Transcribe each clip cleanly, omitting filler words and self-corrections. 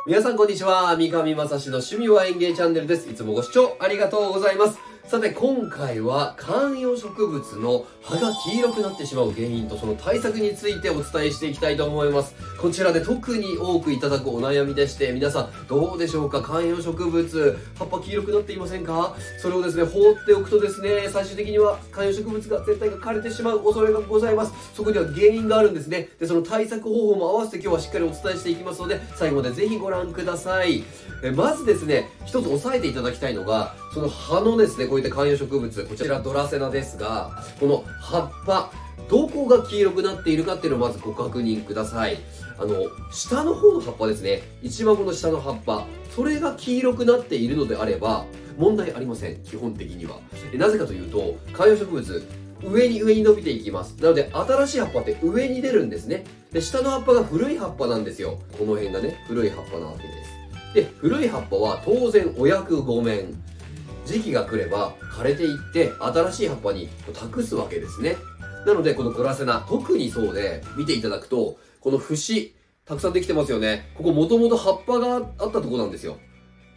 皆さんこんにちは。三上正史の趣味は園芸チャンネルです。いつもご視聴ありがとうございます。さて今回は観葉植物の葉が黄色くなってしまう原因とその対策についてお伝えしていきたいと思います。こちらで特に多くいただくお悩みでして、皆さんどうでしょうか？観葉植物、葉っぱ黄色くなっていませんか？それをですね、放っておくとですね、最終的には観葉植物が絶対が枯れてしまう恐れがございます。そこには原因があるんですね。で、その対策方法も合わせて今日はしっかりお伝えしていきますので、最後までぜひご覧ください。まずですね、一つ押さえていただきたいのが、その葉のですね、こういった観葉植物、こちらドラセナですが、この葉っぱ、どこが黄色くなっているかっていうのをまずご確認ください。下の方の葉っぱですね、一番この下の葉っぱ、それが黄色くなっているのであれば、問題ありません、基本的には。なぜかというと、観葉植物、上に伸びていきます。なので、新しい葉っぱって上に出るんですね。で、下の葉っぱが古い葉っぱなんですよ。この辺がね、古い葉っぱなわけです。で、古い葉っぱは当然お役御免。時期が来れば枯れていって新しい葉っぱに託すわけですね。なのでこのドラセナ、特にそうで見ていただくと、この節、たくさんできてますよね。ここもともと葉っぱがあったとこなんですよ。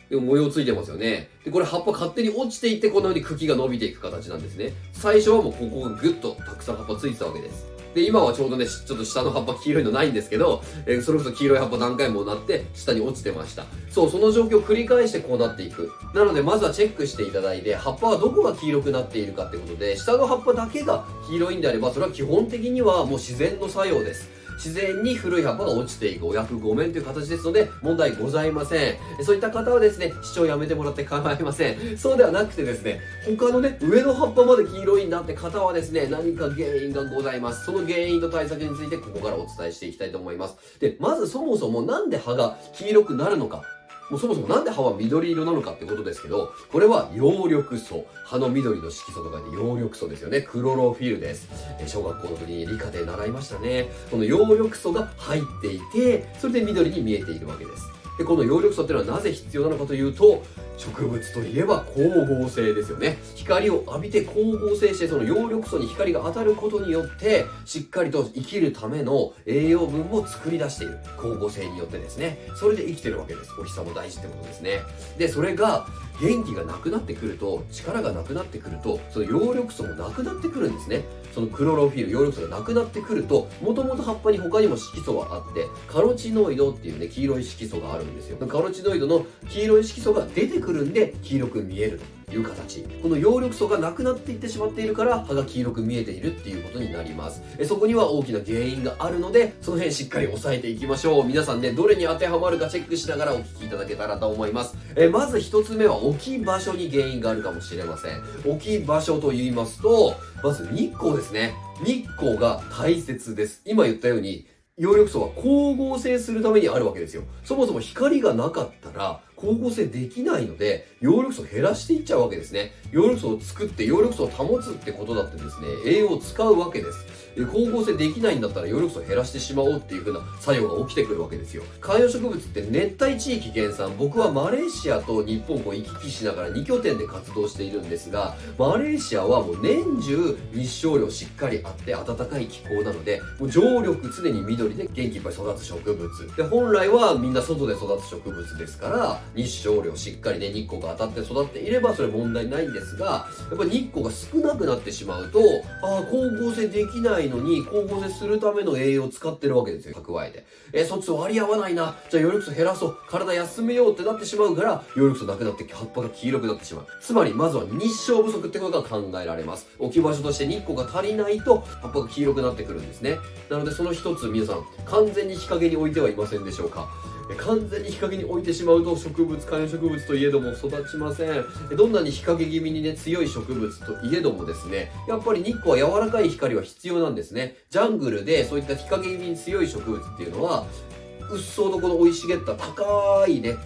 でも模様ついてますよね。で、これ葉っぱ勝手に落ちていってこんな風に茎が伸びていく形なんですね。最初はもうここがぐっとたくさん葉っぱついてたわけです。で、今はちょうどね、ちょっと下の葉っぱ黄色いのないんですけど、それこそ黄色い葉っぱ何回もなって下に落ちてました。そう、その状況を繰り返してこうなっていく。なのでまずはチェックしていただいて、葉っぱはどこが黄色くなっているかってことで、下の葉っぱだけが黄色いんであれば、それは基本的にはもう自然の作用です。自然に古い葉っぱが落ちていくお役御免という形ですので問題ございません。そういった方はですね、視聴やめてもらって構いません。そうではなくてですね、他のね、上の葉っぱまで黄色いんだって方はですね、何か原因がございます。その原因と対策についてここからお伝えしていきたいと思います。で、まずそもそもなんで葉が黄色くなるのか。もうそもそもなんで葉は緑色なのかってことですけど、これは葉緑素。葉の緑の色素とかで葉緑素ですよね。クロロフィルです。小学校の時に理科で習いましたね。この葉緑素が入っていて、それで緑に見えているわけです。で、この葉緑素っていうのはなぜ必要なのかというと、植物といえば光合成ですよね。光を浴びて光合成して、その葉緑素に光が当たることによって、しっかりと生きるための栄養分を作り出している。光合成によってですね。それで生きてるわけです。お日様大事ってことですね。で、それが元気がなくなってくると、力がなくなってくると、その葉緑素もなくなってくるんですね。そのクロロフィル、葉緑素がなくなってくると、もともと葉っぱに他にも色素はあって、カロチノイドっていうね、黄色い色素があるんですよ。カロチノイドの黄色い色素が出てくるんで、黄色く見えるという形。この葉緑素がなくなっていってしまっているから、葉が黄色く見えているっていうことになります。そこには大きな原因があるので、その辺しっかり押さえていきましょう。皆さんね、どれに当てはまるかチェックしながらお聞きいただけたらと思います。まず一つ目は置き場所に原因があるかもしれません。置き場所と言いますと、まず日光ですね。日光が大切です。今言ったように、葉緑素は光合成するためにあるわけですよ。そもそも光がなかったら光合成できないので、葉緑素を減らしていっちゃうわけですね。葉緑素を作って葉緑素を保つってことだってですね、栄養を使うわけです。光合成できないんだったら葉緑素を減らしてしまおうっていう風な作用が起きてくるわけですよ。観葉植物って熱帯地域原産、僕はマレーシアと日本を行き来しながら2拠点で活動しているんですが、マレーシアはもう年中日照量しっかりあって暖かい気候なので、もう常緑常に緑で元気いっぱい育つ植物。で、本来はみんな外で育つ植物ですから、日照量しっかりね、日光が当たって育っていればそれ問題ないんですが、やっぱり日光が少なくなってしまうと、光合成できないのに光合成するための栄養を使ってるわけですよ、蓄えて。そっちと割り合わないな。じゃあ葉緑素減らそう。体休めようってなってしまうから、葉緑素なくなって葉っぱが黄色くなってしまう。つまり、まずは日照不足ってことが考えられます。置き場所として日光が足りないと、葉っぱが黄色くなってくるんですね。なのでその一つ皆さん、完全に日陰に置いてはいませんでしょうか。完全に日陰に置いてしまうと観葉植物といえども育ちません。どんなに日陰気味にね、強い植物といえどもですね、やっぱり日光は柔らかい光は必要なんですね。ジャングルでそういった日陰気味に強い植物っていうのは、うっそうとこの生い茂った高いね、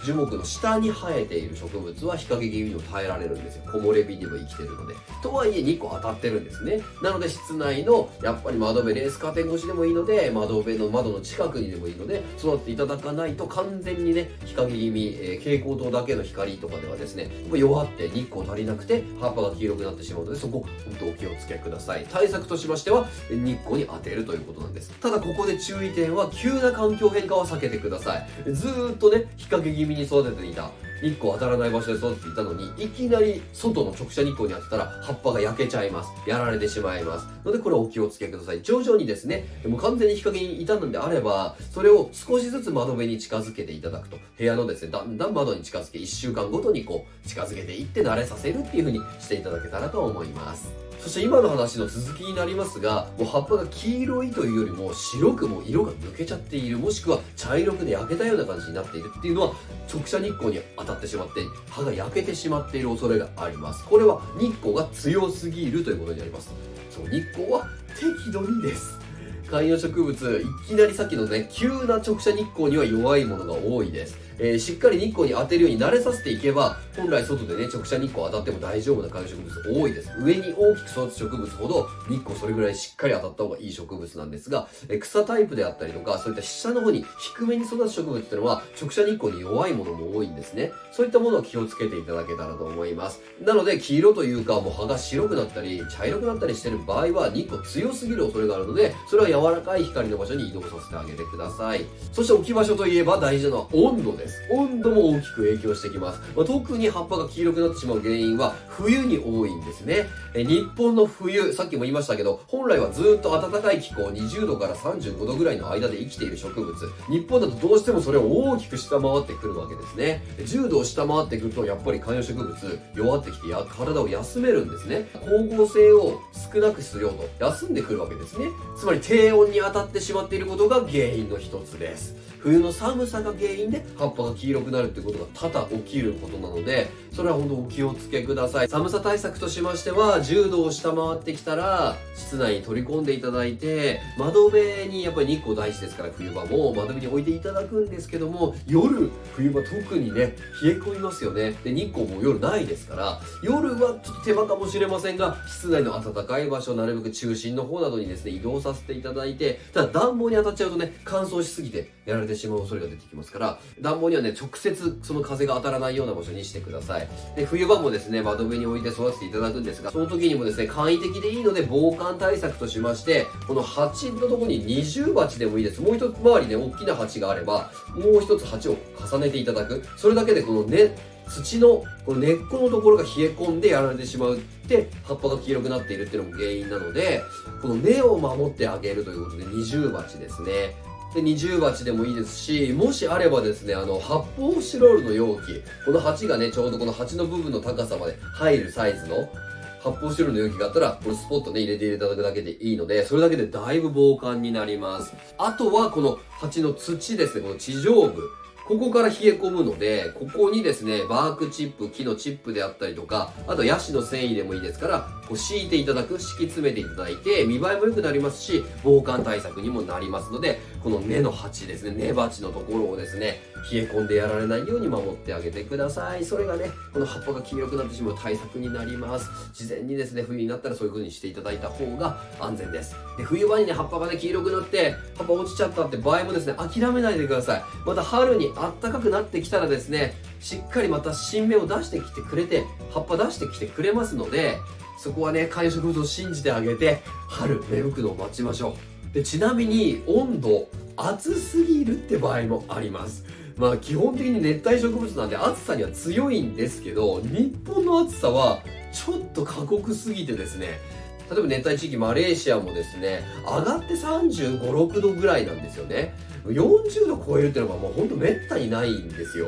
樹木の下に生えている植物は日陰気味にも耐えられるんですよ。木漏れ日にも生きてるので。とはいえ日光当たってるんですね。なので室内のやっぱり窓辺、レースカーテン越しでもいいので、窓辺の窓の近くにでもいいので育っていただかないと、完全にね日陰気味、蛍光灯だけの光とかではですね、やっぱ弱って日光足りなくて葉っぱが黄色くなってしまうので、そこ本当お気をつけください。対策としましては日光に当てるということなんです。ただここで注意点は、急な環境変化は避けてください。ずーっとね日陰気味に育てていた、日光当たらない場所で育てていたのに、いきなり外の直射日光に当てたら葉っぱが焼けちゃいます。やられてしまいますので、これお気をつけください。徐々にですね、もう完全に日陰にいたのであれば、それを少しずつ窓辺に近づけていただくと、部屋のですねだんだん窓に近づけ、1週間ごとにこう近づけていって慣れさせるっていう風にしていただけたらと思います。そして今の話の続きになりますが、もう葉っぱが黄色いというよりも白くもう色が抜けちゃっている、もしくは茶色くで焼けたような感じになっているっていうのは、直射日光に当たってしまって葉が焼けてしまっている恐れがあります。これは日光が強すぎるということになります。そう、日光は適度にです。観葉植物、いきなりさっきのね急な直射日光には弱いものが多いです。しっかり日光に当てるように慣れさせていけば、本来外でね直射日光当たっても大丈夫な観葉植物多いです。上に大きく育つ植物ほど日光それぐらいしっかり当たった方がいい植物なんですが、草タイプであったりとか、そういった下の方に低めに育つ植物っていうのは直射日光に弱いものも多いんですね。そういったものを気をつけていただけたらと思います。なので黄色というか、もう葉が白くなったり茶色くなったりしてる場合は日光強すぎる恐れがあるので、それは柔らかい光の場所に移動させてあげてください。そして置き場所といえば大事なのは温度です。温度も大きく影響してきます。特に葉っぱが黄色くなってしまう原因は冬に多いんですね。日本の冬、さっきも言いましたけど、本来はずっと暖かい気候、20度から35度ぐらいの間で生きている植物、日本だとどうしてもそれを大きく下回ってくるわけですね。10度を下回ってくるとやっぱり観葉植物弱ってきて体を休めるんですね。光合成を少なくするようと休んでくるわけですね。つまり低温に当たってしまっていることが原因の一つです。冬の寒さが原因で葉っぱが黄色くなるっていうことが多々起きることなので、それは本当お気をつけください。寒さ対策としましては、10度を下回ってきたら室内に取り込んでいただいて、窓辺にやっぱり日光大事ですから、冬場も窓辺に置いていただくんですけども、夜冬場特にね冷え込みますよね。で日光も夜ないですから、夜はちょっと手間かもしれませんが、室内の暖かい場所、なるべく中心の方などにですね移動させていただいて、ただ暖房に当たっちゃうとね乾燥しすぎてやられてしまう恐れが出てきますから、暖房にはね直接その風が当たらないような場所にしてください。で冬場もですね窓辺に置いて育てていただくんですが、その時にもですね簡易的でいいので防寒対策としまして、この鉢のところに二重鉢でもいいです。もう一つ周りね大きな鉢があれば、もう一つ鉢を重ねていただく。それだけでこのね土のこの根っこのところが冷え込んでやられてしまうって葉っぱが黄色くなっているっていうのも原因なので、この根を守ってあげるということで二重鉢ですね。で二重鉢でもいいですし、もしあればですね発泡スチロールの容器、この鉢がねちょうどこの鉢の部分の高さまで入るサイズの発泡スチロールの容器があったら、これスポッとね入れていただくだけでいいので、それだけでだいぶ防寒になります。あとはこの鉢の土ですね、この地上部、ここから冷え込むので、ここにですねバークチップ、木のチップであったりとか、あとヤシの繊維でもいいですから、こう敷いていただく、敷き詰めていただいて、見栄えも良くなりますし防寒対策にもなりますので、この根の鉢ですね、根鉢のところをですね冷え込んでやられないように守ってあげてください。それがねこの葉っぱが黄色くなってしまう対策になります。事前にですね冬になったらそういう風にしていただいた方が安全です。で冬場にね葉っぱがね黄色くなって葉っぱ落ちちゃったって場合もですね諦めないでください。また春に暖かくなってきたらですね、しっかりまた新芽を出してきてくれて、葉っぱ出してきてくれますので、そこはね観葉植物を信じてあげて春芽吹くのを待ちましょう。でちなみに温度暑すぎるって場合もあります。まあ基本的に熱帯植物なんで暑さには強いんですけど、日本の暑さはちょっと過酷すぎてですね、例えば熱帯地域マレーシアもですね上がって35、6度ぐらいなんですよね。40度超えるっていうのがもうほんとめったにないんですよ。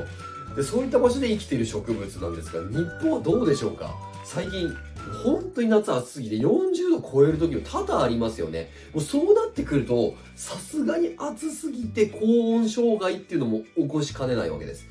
でそういった場所で生きている植物なんですが、日本はどうでしょうか。最近本当に夏暑すぎて40度超える時も多々ありますよね。もうそうなってくるとさすがに暑すぎて高温障害っていうのも起こしかねないわけです。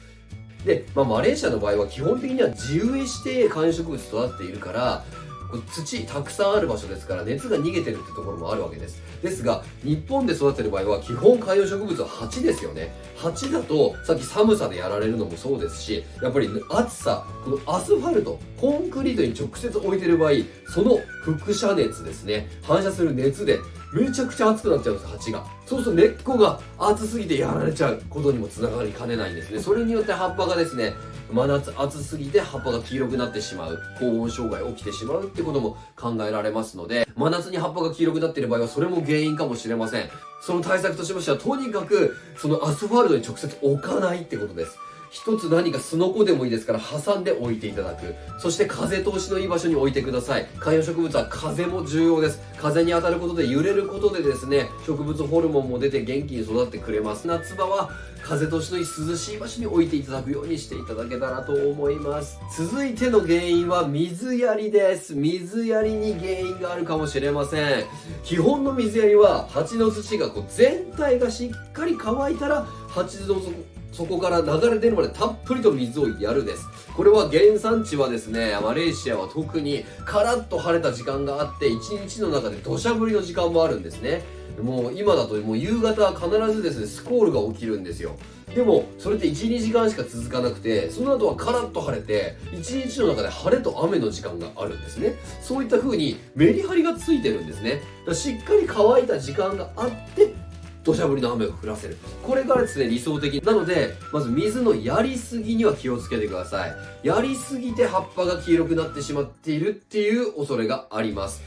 で、マレーシアの場合は基本的には地植えして観葉植物育てているから、こう土たくさんある場所ですから熱が逃げてるってところもあるわけです。ですが日本で育てる場合は基本観葉植物は鉢ですよね。鉢だとさっき寒さでやられるのもそうですし、やっぱり暑さ、このアスファルトコンクリートに直接置いてる場合、その輻射熱ですね、反射する熱でめちゃくちゃ熱くなっちゃうんです、鉢が。そうすると根っこが熱すぎてやられちゃうことにもつながりかねないんですね。それによって葉っぱがですね、真夏暑すぎて葉っぱが黄色くなってしまう、高温障害起きてしまうってことも考えられますので、真夏に葉っぱが黄色くなっている場合はそれも原因かもしれません。その対策としましては、とにかくそのアスファルトに直接置かないってことです。一つ何かすのこでもいいですから挟んで置いていただく。そして風通しのいい場所に置いてください。観葉植物は風も重要です。風に当たることで揺れることでですね、植物ホルモンも出て元気に育ってくれます。夏場は風通しのいい涼しい場所に置いていただくようにしていただけたらと思います。続いての原因は水やりです。水やりに原因があるかもしれません。基本の水やりは鉢の土が全体がしっかり乾いたら鉢のそこから流れ出るまでたっぷりと水をやるです。これは原産地はですね、マレーシアは特にカラッと晴れた時間があって一日の中で土砂降りの時間もあるんですね。もう今だともう夕方は必ずですね、スコールが起きるんですよ。でもそれって 1,2 時間しか続かなくて、その後はカラッと晴れて一日の中で晴れと雨の時間があるんですね。そういった風にメリハリがついてるんですね。だからしっかり乾いた時間があって土砂降りの雨を降らせる。これがですね、理想的なので、まず水のやりすぎには気をつけてください。やりすぎて葉っぱが黄色くなってしまっているっていう恐れがあります。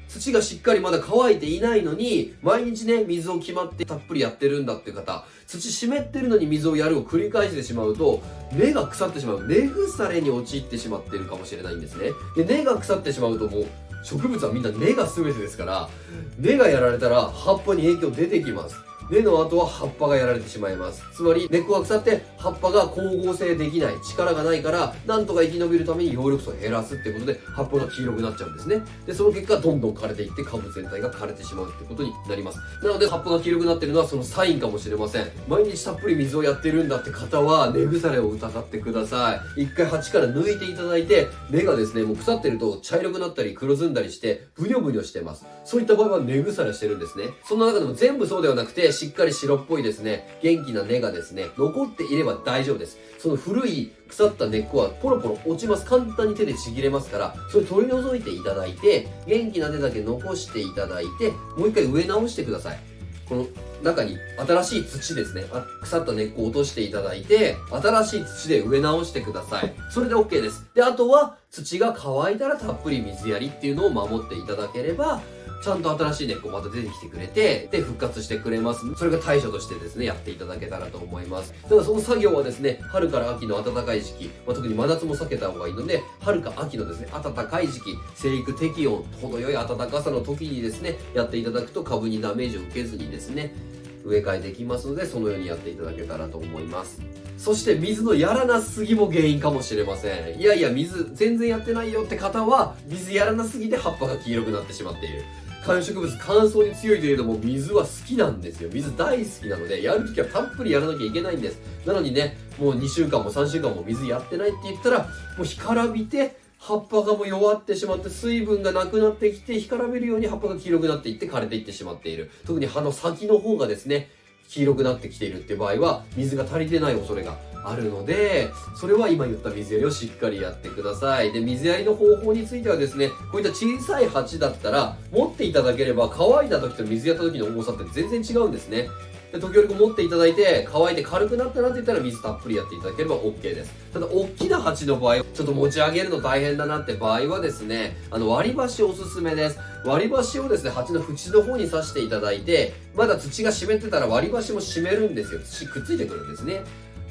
土がしっかりまだ乾いていないのに毎日ね、水を決まってたっぷりやってるんだっていう方、土湿ってるのに水をやるを繰り返してしまうと根が腐ってしまう、根腐れに陥ってしまっているかもしれないんですね。で、根が腐ってしまうともう植物はみんな根が全てですから、根がやられたら葉っぱに影響出てきます。根の後は葉っぱがやられてしまいます。つまり根っこが腐って葉っぱが光合成できない、力がないから、なんとか生き延びるために葉緑素を減らすってことで葉っぱが黄色くなっちゃうんですね。で、その結果どんどん枯れていって株全体が枯れてしまうってことになります。なので葉っぱが黄色くなってるのはそのサインかもしれません。毎日たっぷり水をやってるんだって方は根腐れを疑ってください。一回鉢から抜いていただいて、根がですね、もう腐ってると茶色くなったり黒ずんだりしてブニョブニョしてます。そういった場合は根腐れしてるんですね。そんな中でも全部そうではなくて、しっかり白っぽいですね、元気な根がですね、残っていれば大丈夫です。その古い腐った根っこはポロポロ落ちます。簡単に手でちぎれますから、それ取り除いていただいて、元気な根だけ残していただいて、もう一回植え直してください。この中に新しい土ですね、腐った根っこを落としていただいて、新しい土で植え直してください。それで OK です。で、あとは土が乾いたらたっぷり水やりっていうのを守っていただければ、ちゃんと新しい根っこまた出てきてくれて、で、復活してくれます。それが対処としてですね、やっていただけたらと思います。ただその作業はですね、春から秋の暖かい時期、特に真夏も避けた方がいいので、春か秋のですね、暖かい時期、生育適温、程よい暖かさの時にですね、やっていただくと株にダメージを受けずにですね、植え替えできますので、そのようにやっていただけたらと思います。そして水のやらなすぎも原因かもしれません。いやいや、水全然やってないよって方は、水やらなすぎて葉っぱが黄色くなってしまっている。観葉植物乾燥に強いといえども水は好きなんですよ。水大好きなので、やるときはたっぷりやらなきゃいけないんです。なのにね、もう2週間も3週間も水やってないって言ったら、もう干からびて、葉っぱがもう弱ってしまって水分がなくなってきて、干からびるように葉っぱが黄色くなっていって枯れていってしまっている。特に葉の先の方がですね、黄色くなってきているっていう場合は水が足りてない恐れがあるので、それは今言った水やりをしっかりやってください。で、水やりの方法についてはですね、こういった小さい鉢だったら持っていただければ乾いた時と水やった時の重さって全然違うんですね。で、時折持っていただいて乾いて軽くなったなって言ったら水たっぷりやっていただければ OK です。ただ大きな鉢の場合、ちょっと持ち上げるの大変だなって場合はですね、割り箸おすすめです。割り箸をですね、鉢の縁の方に刺していただいて、まだ土が湿ってたら割り箸も湿るんですよ。土くっついてくるんですね。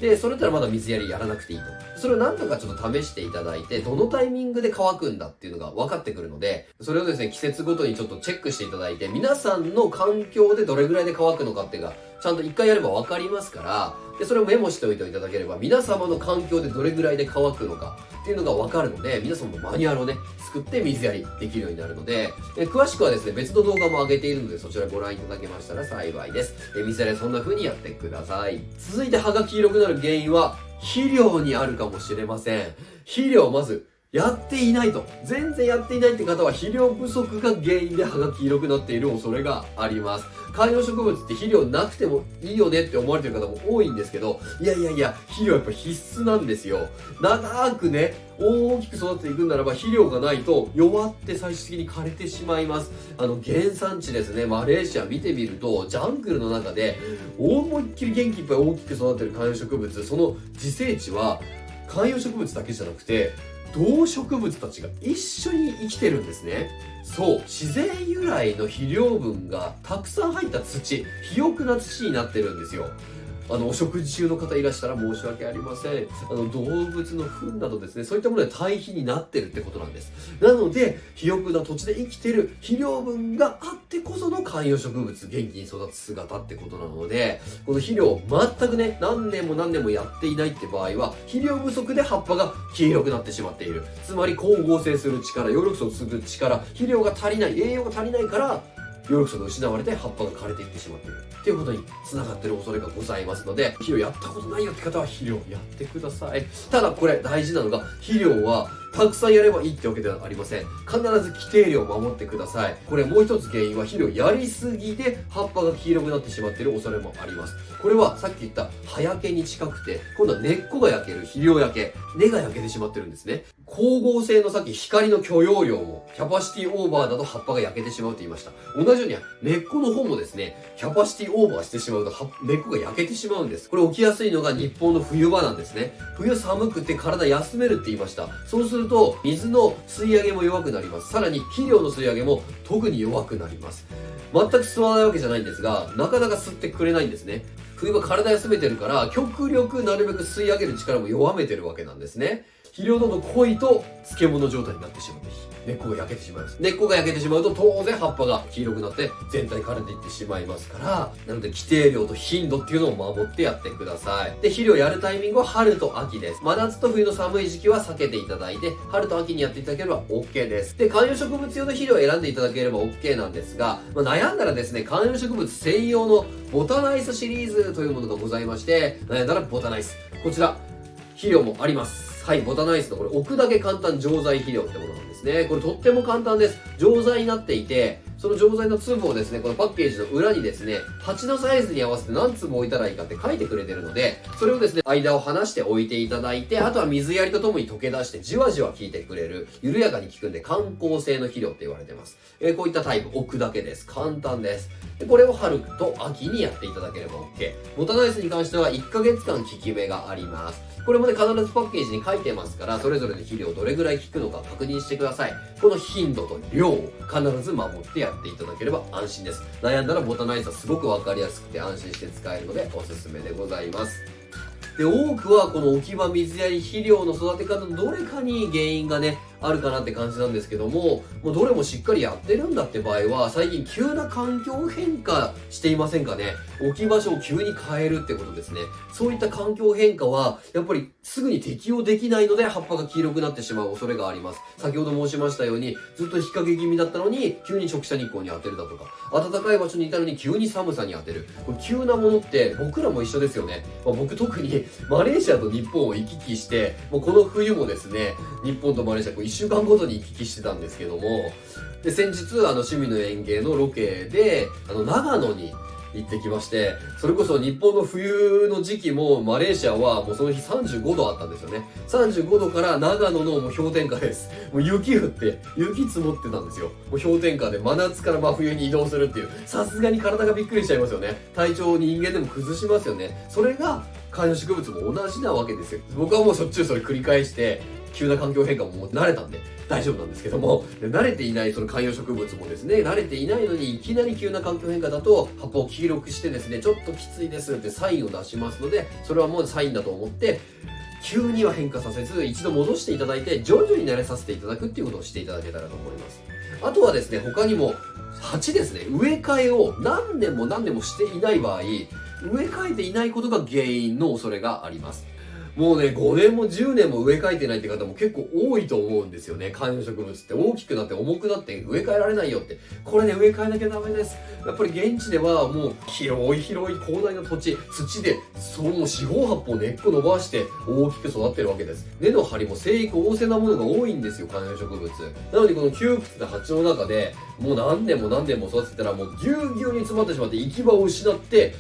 で、それだったらまだ水やりやらなくていいと。それを何とかちょっと試していただいて、どのタイミングで乾くんだっていうのが分かってくるので、それをですね、季節ごとにちょっとチェックしていただいて、皆さんの環境でどれぐらいで乾くのかっていうのが、ちゃんと一回やれば分かりますから、で、それをメモしておいていただければ、皆様の環境でどれぐらいで乾くのかっていうのが分かるので、皆さんもマニュアルをね、作って水やりできるようになるので、詳しくはですね、別の動画も上げているので、そちらご覧いただけましたら幸いです。水やりはそんな風にやってください。続いて葉が黄色くなる原因は、肥料にあるかもしれません。肥料、まず、やっていないと、全然やっていないって方は肥料不足が原因で葉が黄色くなっている恐れがあります。観葉植物って肥料なくてもいいよねって思われてる方も多いんですけど、いや、肥料やっぱ必須なんですよ。長くね、大きく育っていくんならば肥料がないと弱って最終的に枯れてしまいます。原産地ですね、マレーシア見てみると、ジャングルの中で思いっきり元気いっぱい大きく育てる観葉植物、その自生地は観葉植物だけじゃなくて、動植物たちが一緒に生きてるんですね。そう、自然由来の肥料分がたくさん入った土、肥沃な土になってるんですよ。お食事中の方いらしたら申し訳ありません。動物の糞などですね、そういったもので堆肥になってるってことなんです。なので、肥沃な土地で生きてる肥料分があってこその観葉植物、元気に育つ姿ってことなので、この肥料を全くね、何年もやっていないって場合は、肥料不足で葉っぱが黄色くなってしまっている。つまり光合成する力、葉緑素をする力、肥料が足りない、栄養が足りないから、葉緑素が失われて葉っぱが枯れていってしまっているっていうことに繋がっている恐れがございますので、肥料やったことないよって方は肥料やってください。ただこれ大事なのが、肥料はたくさんやればいいってわけではありません。必ず規定量を守ってください。これもう一つ原因は、肥料やりすぎで葉っぱが黄色くなってしまっている恐れもあります。これはさっき言った葉焼けに近くて、今度は根っこが焼ける肥料焼け、根が焼けてしまってるんですね。光合成のさっき光の許容量もキャパシティオーバーだと葉っぱが焼けてしまうと言いました。同じように根っこの方もですね、キャパシティオーバーしてしまうと根っこが焼けてしまうんです。これ起きやすいのが日本の冬場なんですね。冬寒くて体休めるって言いました。そうすると水の吸い上げも弱くなります。さらに肥料の吸い上げも特に弱くなります。全く吸わないわけじゃないんですが、なかなか吸ってくれないんですね。冬場体休めてるから、極力なるべく吸い上げる力も弱めてるわけなんですね。肥料濃度濃いと漬物状態になってしまって、根っこが焼けてしまいます。根っこが焼けてしまうと当然葉っぱが黄色くなって全体枯れていってしまいますから、なので規定量と頻度っていうのを守ってやってください。で、肥料やるタイミングは春と秋です。真夏と冬の寒い時期は避けていただいて、春と秋にやっていただければ OK です。で、観葉植物用の肥料を選んでいただければ OK なんですが、悩んだらですね、観葉植物専用のボタナイスシリーズというものがございまして、悩んだらボタナイス。こちら、肥料もあります。はい、ボタナイスのこれ置くだけ簡単錠剤肥料ってものなんですね。これとっても簡単です。錠剤になっていて、その錠剤の粒をですね、このパッケージの裏にですね、鉢のサイズに合わせて何粒置いたらいいかって書いてくれてるので、それをですね、間を離して置いていただいて、あとは水やりとともに溶け出してじわじわ効いてくれる、緩やかに効くんで感光性の肥料って言われてます。こういったタイプ置くだけです。簡単です。でこれを春と秋にやっていただければ OK。ボタナイスに関しては1ヶ月間効き目があります。これもね、必ずパッケージに書いてますから、それぞれの肥料どれぐらい効くのか確認してください。この頻度と量を必ず守ってやっていただければ安心です。悩んだらボタナイスはすごくわかりやすくて安心して使えるのでおすすめでございます。で、多くはこの置き場水やり肥料の育て方のどれかに原因がね、あるかなって感じなんですけども、もうどれもしっかりやってるんだって場合は、最近急な環境変化していませんかね。置き場所を急に変えるってことですね。そういった環境変化は、やっぱりすぐに適応できないので葉っぱが黄色くなってしまう恐れがあります。先ほど申しましたように、ずっと日陰気味だったのに、急に直射日光に当てるだとか、暖かい場所にいたのに急に寒さに当てる。これ急なものって僕らも一緒ですよね。僕特にマレーシアと日本を行き来して、もうこの冬もですね、日本とマレーシア1週間ごとに行き来してたんですけども、で、先日趣味の園芸のロケで、長野に行ってきまして、それこそ日本の冬の時期もマレーシアはもうその日35度あったんですよね。35度から長野のもう氷点下です。もう雪降って、雪積もってたんですよ。もう氷点下で真夏から真冬に移動するっていう、さすがに体がびっくりしちゃいますよね。体調を人間でも崩しますよね。それが観葉植物も同じなわけですよ。僕はもうしょっちゅうそれ繰り返して、急な環境変化ももう慣れたんで大丈夫なんですけども、慣れていないその観葉植物もですね、慣れていないのにいきなり急な環境変化だと葉っぱを黄色くしてですね、ちょっときついですってサインを出しますので、それはもうサインだと思って急には変化させず一度戻していただいて徐々に慣れさせていただくっていうことをしていただけたらと思います。あとはですね、他にも鉢ですね、植え替えを何年もしていない場合、植え替えていないことが原因の恐れがあります。もうね、5年も10年も植え替えてないって方も結構多いと思うんですよね。観葉植物って大きくなって重くなって植え替えられないよって。これね、植え替えなきゃダメです。やっぱり現地ではもう広い広い広大な土地、土でそうもう4、5、8本根っこ伸ばして大きく育ってるわけです。根の張りも生育旺盛なものが多いんですよ、観葉植物。なのにこの窮屈な鉢の中でもう何年も何年も育てたらもうぎゅうぎゅうに詰まってしまって行き場を失って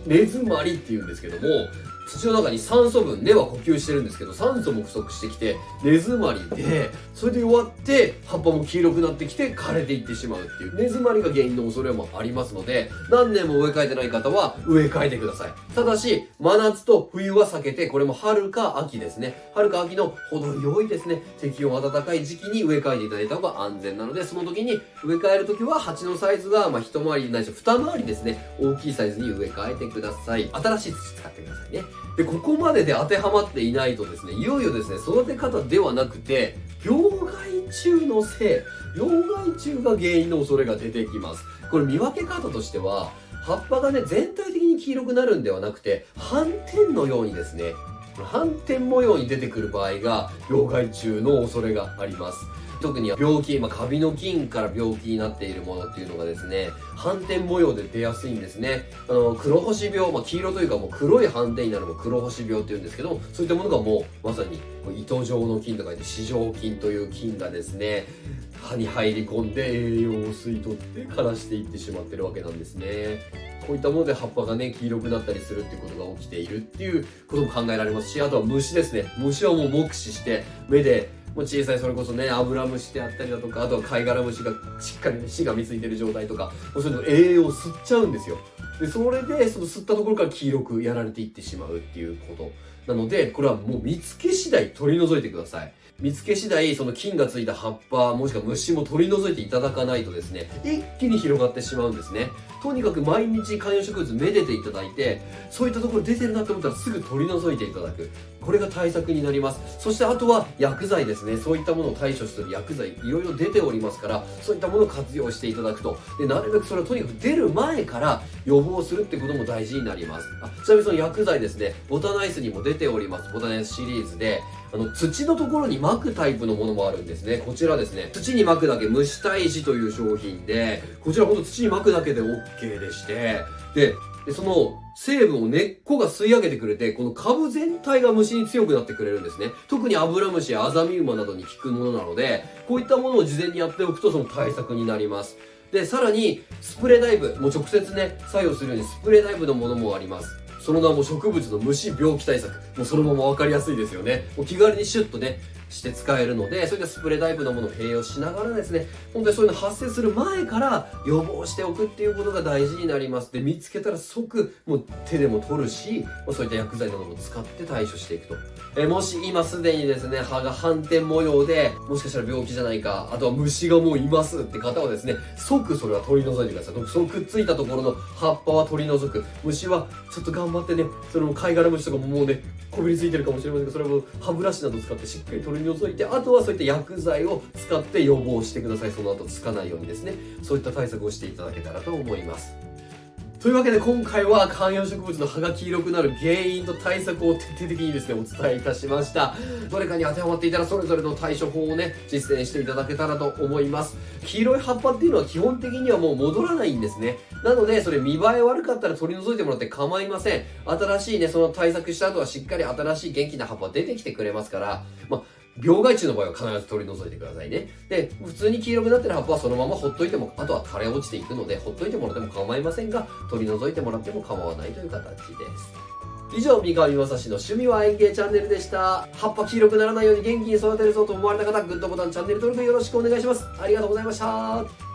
根詰まりっていうんですけども、土の中に酸素分、根は呼吸してるんですけど酸素も不足してきて根詰まりで、それで弱って葉っぱも黄色くなってきて枯れていってしまうっていう根詰まりが原因の恐れもありますので、何年も植え替えてない方は植え替えてください。ただし真夏と冬は避けて、これも春か秋ですね、春か秋の程よいですね、適温暖かい時期に植え替えていただいた方が安全なので、その時に植え替える時は鉢のサイズが一回りないし二回りですね、大きいサイズに植え替えてください。新しい土使ってくださいね。で、ここまでで当てはまっていないとですね、いよいよですね、育て方ではなくて、病害虫のせい、病害虫が原因の恐れが出てきます。これ見分け方としては、葉っぱがね、全体的に黄色くなるんではなくて、斑点のようにですね、斑点模様に出てくる場合が、病害虫の恐れがあります。特に病気、カビの菌から病気になっているものっていうのがですね、斑点模様で出やすいんですね。黒星病、黄色というかもう黒い斑点になるのを黒星病っていうんですけど、そういったものがもうまさに糸状の菌と書いて糸状菌という菌がですね、葉に入り込んで栄養を吸い取って枯らしていってしまってるわけなんですね。こういったもので葉っぱがね、黄色くなったりするっていうことが起きているっていうことも考えられますし、あとは虫ですね。虫はもう目視して目でもう小さい、それこそね、アブラムシであったりだとか、あとは貝殻虫がしっかりね、死がみついてる状態とか、もうそういうの栄養を吸っちゃうんですよ。で、それで、その吸ったところから黄色くやられていってしまうっていうことなので、これはもう見つけ次第取り除いてください。見つけ次第、その菌がついた葉っぱ、もしくは虫も取り除いていただかないとですね、一気に広がってしまうんですね。とにかく毎日観葉植物めでていただいて、そういったところ出てるなと思ったらすぐ取り除いていただく。これが対策になります。そしてあとは薬剤ですね。そういったものを対処する薬剤、いろいろ出ておりますから、そういったものを活用していただくと。で、なるべくそれをとにかく出る前から予防するってことも大事になります。ちなみにその薬剤ですね、ボタナイスにも出ております。ボタナイスシリーズで、土のところに巻くタイプのものもあるんですね。こちらですね、土に巻くだけ虫退治という商品で、こちらほんと土に巻くだけで OK でして、でその成分を根っこが吸い上げてくれて、この株全体が虫に強くなってくれるんですね。特にアブラムシやアザミウマなどに効くものなので、こういったものを事前にやっておくとその対策になります。で、さらにスプレーダイブ、もう直接ね、作用するようにスプレーダイブのものもあります。その名も植物の虫病気対策。もうそのまま分かりやすいですよね。もう気軽にシュッとね、して使えるので、そういったスプレータイプのものを併用しながらですね、本当にそういうの発生する前から予防しておくっていうことが大事になります。で、見つけたら即、もう手でも取るし、そういった薬剤なども使って対処していくと。もし今すでにですね、葉が斑点模様で、もしかしたら病気じゃないか、あとは虫がもういますって方はですね、即それは取り除いてください。そのくっついたところの葉っぱは取り除く。虫はちょっと頑張ってね、その貝殻虫とかももうね、こびりついてるかもしれませんが、それを歯ブラシなど使ってしっかり取り除いて、あとはそういった薬剤を使って予防してください。その後つかないようにですね、そういった対策をしていただけたらと思います。というわけで今回は観葉植物の葉が黄色くなる原因と対策を徹底的にですね、お伝えいたしました。どれかに当てはまっていたらそれぞれの対処法をね、実践していただけたらと思います。黄色い葉っぱっていうのは基本的にはもう戻らないんですね。なので、それ見栄え悪かったら取り除いてもらって構いません。新しいね、その対策した後はしっかり新しい元気な葉っぱ出てきてくれますから、病害虫の場合は必ず取り除いてくださいね。で、普通に黄色くなってる葉っぱはそのままほっといても、あとは枯れ落ちていくので、ほっといてもらっても構いませんが、取り除いてもらっても構わないという形です。以上、三上正史の趣味は園芸チャンネルでした。葉っぱ黄色くならないように元気に育てるぞと思われた方、グッドボタン、チャンネル登録よろしくお願いします。ありがとうございました。